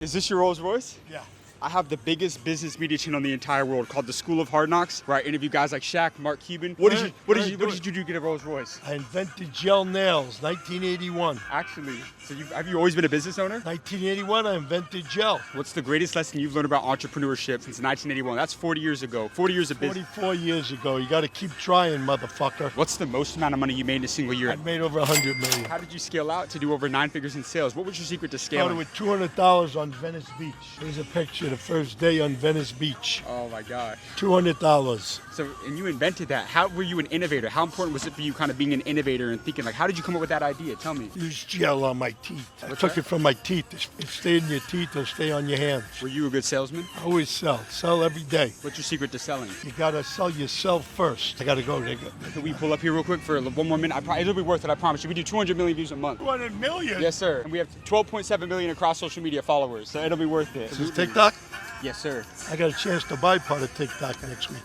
Is this your Rolls Royce? Yeah. I have the biggest business media channel in the entire world called the School of Hard Knocks, where I interview guys like Shaq, Mark Cuban. What did you do to get a Rolls Royce? I invented gel nails, 1981. Actually, so have you always been a business owner? 1981, I invented gel. What's the greatest lesson you've learned about entrepreneurship since 1981? That's 40 years ago. 40 years of business. 44 years ago. You got to keep trying, motherfucker. What's the most amount of money you made in a single year? I made over 100 million. How did you scale out to do over 9 figures in sales? What was your secret to scaling? Started with $200 on Venice Beach. Here's a picture, the first day on Venice Beach. Oh my gosh. $200. So, and you invented that. How were you an innovator? How important was it for you kind of being an innovator and thinking, like, how did you come up with that idea? Tell me. Use gel on my teeth. I What's took that? it from my teeth. It stayed in your teeth, it'll stay on your hands. Were you a good salesman? I always sell. Sell every day. What's your secret to selling? You got to sell yourself first. I got to go. Can we pull up here real quick for one more minute? It'll be worth it, I promise you. We do 200 million views a month. 200 million? Yes, sir. And we have 12.7 million across social media followers, so it'll be worth it. Is this TikTok? Yes, sir. I got a chance to buy part of TikTok next week.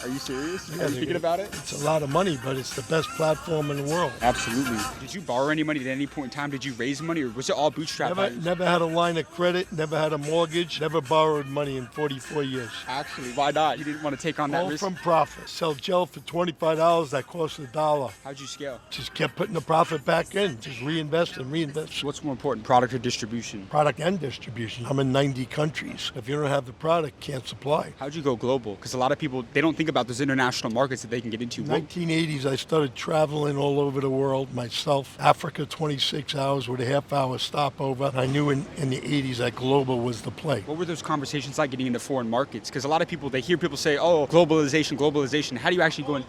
Are you serious? Yeah, Are you thinking about it? It's a lot of money, but it's the best platform in the world. Absolutely. Did you borrow any money at any point in time? Did you raise money, or was it all bootstrap? Never had a line of credit, never had a mortgage, never borrowed money in 44 years. Actually, why not? You didn't want to take on that All risk? from profit. Sell gel for $25, that cost $1. How'd you scale? Just kept putting the profit back in, just reinvest and reinvest. What's more important, product or distribution? Product and distribution. I'm in 90 countries. If you don't have the product, can't supply. How'd you go global? Because a lot of people, they don't think about those international markets that they can get into. In the 1980s, I started traveling all over the world myself. Africa, 26 hours with a half-hour stopover. I knew in the 80s that global was the play. What were those conversations like getting into foreign markets? Because a lot of people, they hear people say, oh, globalization, globalization. How do you actually go in?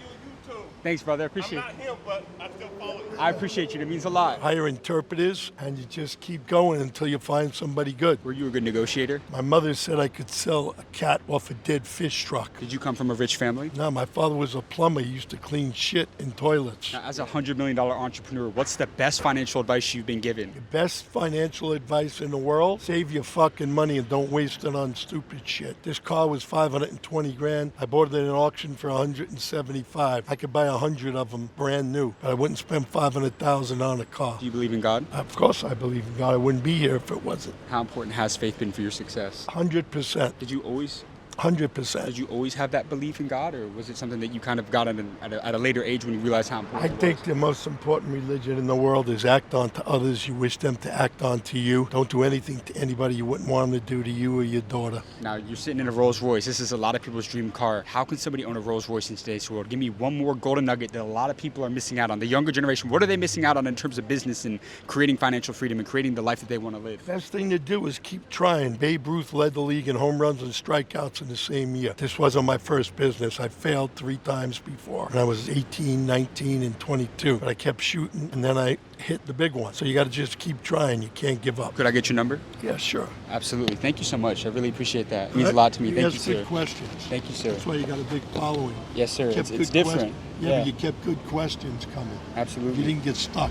Thanks, brother. I appreciate it. I'm not him, but I still follow you. I appreciate you. That means a lot. Hire interpreters, and you just keep going until you find somebody good. Were you a good negotiator? My mother said I could sell a cat off a dead fish truck. Did you come from a rich family? No, my father was a plumber. He used to clean shit in toilets. Now, as a $100 million entrepreneur, what's the best financial advice you've been given? The best financial advice in the world, save your fucking money and don't waste it on stupid shit. This car was 520 grand. I bought it at an auction for 175. I could buy 100 of them brand new, but I wouldn't spend 500,000 on a car. Do you believe in God? Of course I believe in God. I wouldn't be here if it wasn't. How important has faith been for your success? 100%. Did you always 100%. have that belief in God, or was it something that you kind of got at a later age when you realized how I important it think was? the most important religion in the world is act on to others. You wish them to act on to you. Don't do anything to anybody you wouldn't want them to do to you or your daughter. Now, you're sitting in a Rolls Royce. This is a lot of people's dream car. How can somebody own a Rolls Royce in today's world? Give me one more golden nugget that a lot of people are missing out on. The younger generation, what are they missing out on in terms of business and creating financial freedom and creating the life that they want to live? Best thing to do is keep trying. Babe Ruth led the league in home runs and strikeouts in the same year. This wasn't my first business. I failed 3 times before. When I was 18, 19, and 22. But I kept shooting, and then I hit the big one. So you got to just keep trying. You can't give up. Could I get your number? Yeah, sure. Absolutely. Thank you so much. I really appreciate that. It means a lot to me. You Thank you, ask sir. good questions. Thank you, sir. That's why you got a big following. Yes, sir. Kept It's good different. Yeah, but you kept good questions coming. Absolutely. You didn't get stuck.